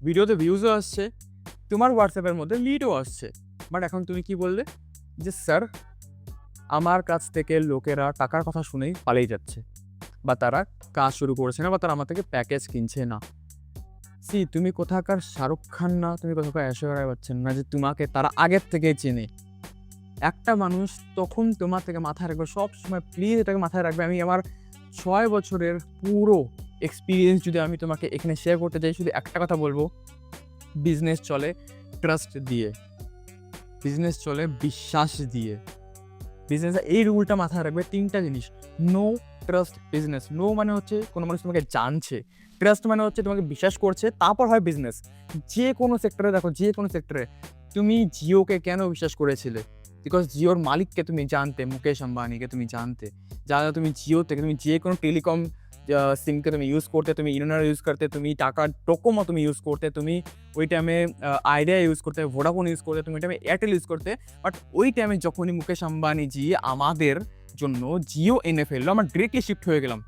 ভিডিওতে ভিউজও আসছে, তোমার হোয়াটসঅ্যাপের মধ্যে লিডও আসছে। বাট এখন তুমি কি বললে যে স্যার আমার কাছ থেকে লোকেরা টাকার কথা শুনেই পালিয়ে যাচ্ছে, বা তারা কাজ শুরু করছে না, বা তারা আমার থেকে প্যাকেজ কিনছে না। তুমি কোথাকার শাহরুখ খান না, তুমি কোথাকার ঐশ্বরিয়া রায় বচ্চন না যে তোমাকে তারা আগের থেকেই চেনে। একটা মানুষ তখন তোমার থেকে মাথায় রাখবে, সব সময় প্লিজ এটাকে মাথায় রাখবে। আমি আমার 6 বছরের পুরো এক্সপিরিয়েন্স যদি আমি তোমাকে এখানে শেয়ার করতে চাই, শুধু একটা কথা বলবো, বিজনেস চলে ট্রাস্ট দিয়ে, বিজনেস চলে বিশ্বাস দিয়ে। বিজনেস এই রুলটা মাথায় রাখবে, 3টা জিনিস। No trust business. নো মানে হচ্ছে কোনো মানুষ তোমাকে জানছে, ট্রাস্ট মানে হচ্ছে তোমাকে বিশ্বাস করছে, তারপর হয় বিজনেস। যে কোনো সেক্টরে দেখো, যে কোনো সেক্টরে তুমি জিওকে কেন বিশ্বাস করেছিলে? বিকজ জিওর মালিককে তুমি জানতে, মুকেশ আম্বানিকে তুমি জানতে, যারা তুমি জিও থেকে তুমি যে কোনো টেলিকম সিমকে তুমি ইউজ করতে, তুমি ইনোনার ইউজ করতে, তুমি টাকা ডোকোমো তুমি ইউজ করতে, তুমি ওই টাইমে আইডিয়া ইউজ করতে, ভোডাফোন ইউজ করতে, তুমি ওই টাইমে এয়ারটেল ইউজ করতে। বাট ওই টাইমে যখনই মুকেশ আম্বানি জি আমাদের জন্য জিও এনে ফেললো, আমরা ডিরেক্টলি শিফট হয়ে গেলাম।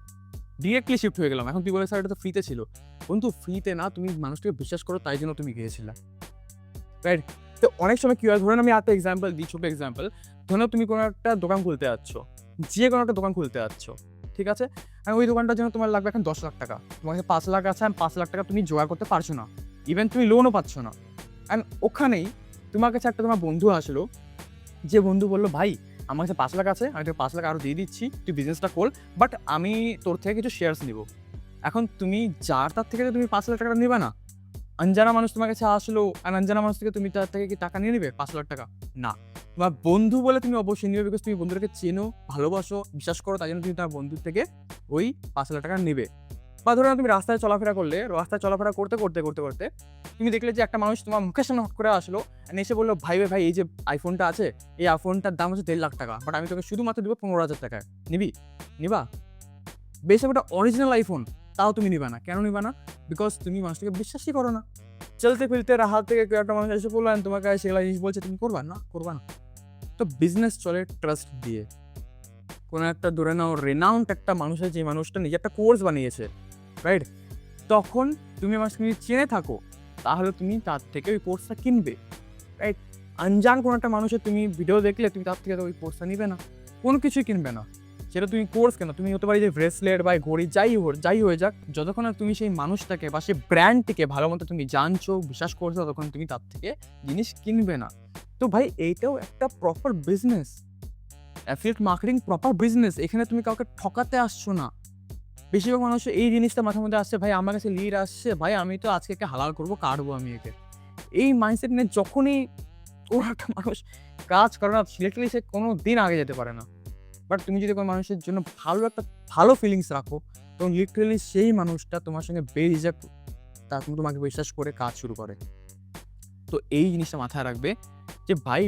এখন তুই বলে স্যার এটা তো ফ্রিতে ছিল। কিন্তু ফ্রিতে না, তুমি মানুষটাকে বিশ্বাস করো, তাই জন্য তুমি গিয়েছিলে, রাইট? তো অনেক সময় কী হয়, ধরেন আমি একটা এক্সাম্পল দিই, ছোটো এক্সাম্পল। ধরুন তুমি কোনো একটা দোকান খুলতে যাচ্ছ, যে কোনো একটা দোকান খুলতে যাচ্ছ, ঠিক আছে? আর ওই দোকানটার জন্য তোমার লাগবে এখন 10 লাখ টাকা, তোমার কাছে 5 লাখ আছে, আর 5 লাখ টাকা তুমি জোগাড় করতে পারছো না, ইভেন তুমি লোনও পাচ্ছ না। অ্যান্ড ওখানেই তোমার কাছে একটা তোমার বন্ধু আসলো, যে বন্ধু বললো ভাই আমার কাছে 5 লাখ আছে, আমি তোকে 5 লাখ আরও দিয়ে দিচ্ছি, তুই বিজনেসটা খোল, বাট আমি তোর থেকে কিছু শেয়ারস নিব। এখন তুমি যার তার থেকে তুমি 5 লাখ টাকা নেবে না। অঞ্জানা মানুষ তোমার কাছে আসলো, আর অঞ্জানা মানুষ থেকে তুমি তার থেকে কি টাকা নিয়ে নেবে 5 লাখ টাকা? না। তোমার বন্ধু বলে তুমি অবশ্যই নেবে, বিকজ তুমি বন্ধুটাকে চেনো, ভালোবাসো, বিশ্বাস করো, তাই জন্য তুমি তার বন্ধুর থেকে ওই 5 লাখ টাকা নেবে। বা ধরো তুমি রাস্তায় চলাফেরা করলে, রাস্তায় চলাফেরা করতে করতে করতে করতে তুমি দেখলে যে একটা মানুষ তোমার মুখের সামনে হট করে আসলো, আর এসে বললো ভাই ভাই এই যে আইফোনটা আছে, এই আইফোনটার দাম হচ্ছে 1.5 লাখ টাকা, বাট আমি তোকে শুধুমাত্র দেবো 15,000 টাকায়, নিবা? বেশ, ওটা অরিজিনাল আইফোন, তাও তুমি নিবা না। কেন নিবা না? বিকজ তুমি মানুষটাকে বিশ্বাসই করো না। চলতে ফিরতে রাহাত থেকে কেউ একটা মানুষ এসে বললেন তোমাকে সেগুলো জিনিস বলছে, তুমি করবা না। তো বিজনেস চলে ট্রাস্ট দিয়ে। কোনো একটা ধরে নাও রেনাউন্ড একটা মানুষের, যে মানুষটা নিজে একটা কোর্স বানিয়েছে, রাইট? তখন তুমি মানুষকে যদি চেনে থাকো, তাহলে তুমি তার থেকে ওই কোর্সটা কিনবে, রাইট? আনজান কোনো একটা মানুষের তুমি ভিডিও দেখলে, তুমি তার থেকে তো ওই কোর্সটা নিবে না, কোনো কিছুই কিনবে না। সেটা তুমি কোর্স কেন, তুমি হতে পারি যে ব্রেসলেট বা ঘড়ি, যাই হয়ে যাক, যতক্ষণ না তুমি সেই মানুষটাকে বা সেই ব্র্যান্ডটিকে ভালো মতো তুমি জানছো, বিশ্বাস করছো, ততক্ষণ তুমি তার থেকে জিনিস কিনবে না। তো ভাই এইটাও একটা proper business, affiliate marketing proper business. এখানে তুমি কাউকে ঠকাতে আসছো না। বেশিরভাগ মানুষ এই জিনিসটা মাথার মধ্যে আসছে, ভাই আমার কাছে লিড আসছে, ভাই আমি তো আজকে একে হালাল করবো, কাটবো আমি একে। এই মাইন্ডসেট নিয়ে যখনই কোনো একটা মানুষ কাজ করে না, লিটারালি সে কোনো দিন আগে যেতে পারে না। বাট তুমি যদি কোনো মানুষের জন্য ভালো ফিলিংস রাখো, তখন লিটারালি সেই মানুষটা তোমার সঙ্গে বেঝিঝক তোমাকে বিশ্বাস করে কাজ শুরু করে। তো এই জিনিসটা মাথায় রাখবে যে ভাই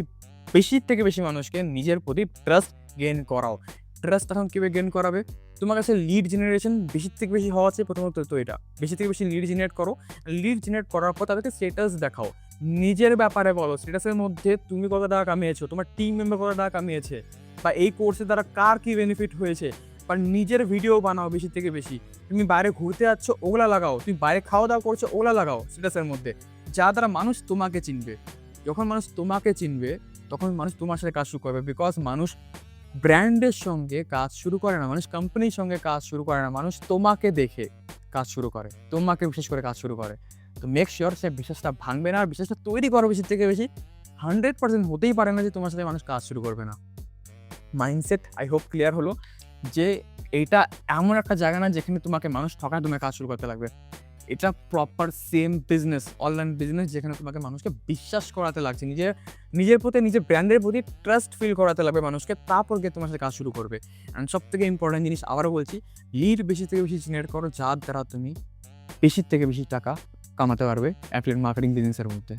বেশির থেকে বেশি মানুষকে নিজের প্রতি ট্রাস্ট গেইন করাও। ট্রাস্ট তখন কীভাবে গেইন করাবে? তোমার কাছে লিড জেনারেশন বেশির থেকে বেশি হওয়া আছে প্রথমত। তো এটা বেশি থেকে বেশি লিড জেনারেট করো। লিড জেনারেট করার পর তাদেরকে স্ট্যাটাস দেখাও, নিজের ব্যাপারে বলো। স্ট্যাটাসের মধ্যে তুমি কত টাকা কামিয়েছো, তোমার টিম মেম্বার কত টাকা কামিয়েছে, বা এই কোর্সের দ্বারা কার কী বেনিফিট হয়েছে। বা নিজের ভিডিও বানাও বেশি থেকে বেশি। তুমি বাইরে ঘুরতে যাচ্ছ, ওগুলা লাগাও। তুমি বাইরে খাওয়া দাওয়া করছো, ওগুলা লাগাও স্ট্যাটাসের মধ্যে, যা দ্বারা মানুষ তোমাকে চিনবে। যখন মানুষ তোমাকে চিনবে, তখন মানুষ তোমার সাথে কাজ শুরু করবে। বিকজ মানুষ ব্র্যান্ডের সঙ্গে কাজ শুরু করে না, মানুষ কোম্পানির সঙ্গে কাজ শুরু করে না, মানুষ তোমাকে দেখে কাজ শুরু করে, তোমাকে বিশেষ করে কাজ শুরু করে। তো মেক শিওর সে বিশ্বাসটা ভাঙবে না, আর বিশ্বাসটা তৈরি করো বেশি থেকে বেশি। 100% হতেই পারে না যে তোমার সাথে মানুষ কাজ শুরু করবে না। মাইন্ডসেট আই হোপ ক্লিয়ার হলো যে এইটা এমন একটা জায়গা না যেখানে তোমাকে মানুষ ঠকায় তোমাকে কাজ শুরু করতে লাগবে। এটা proper same business, online business, যেখানে তোমাকে মানুষকে বিশ্বাস করাতে লাগছে, নিজের প্রতি, নিজের ব্র্যান্ডের প্রতি ট্রাস্ট ফিল করাতে লাগবে মানুষকে, তারপর গিয়ে তোমার সাথে কাজ শুরু করবে। অ্যান্ড সব থেকে ইম্পর্টেন্ট জিনিস আবারও বলছি, লিড বেশি থেকে বেশি জেনারেট করো, যার দ্বারা তুমি বেশির থেকে বেশি টাকা কামাতে পারবে অ্যাফিলিয়েট মার্কেটিং বিজনেসের মধ্যে।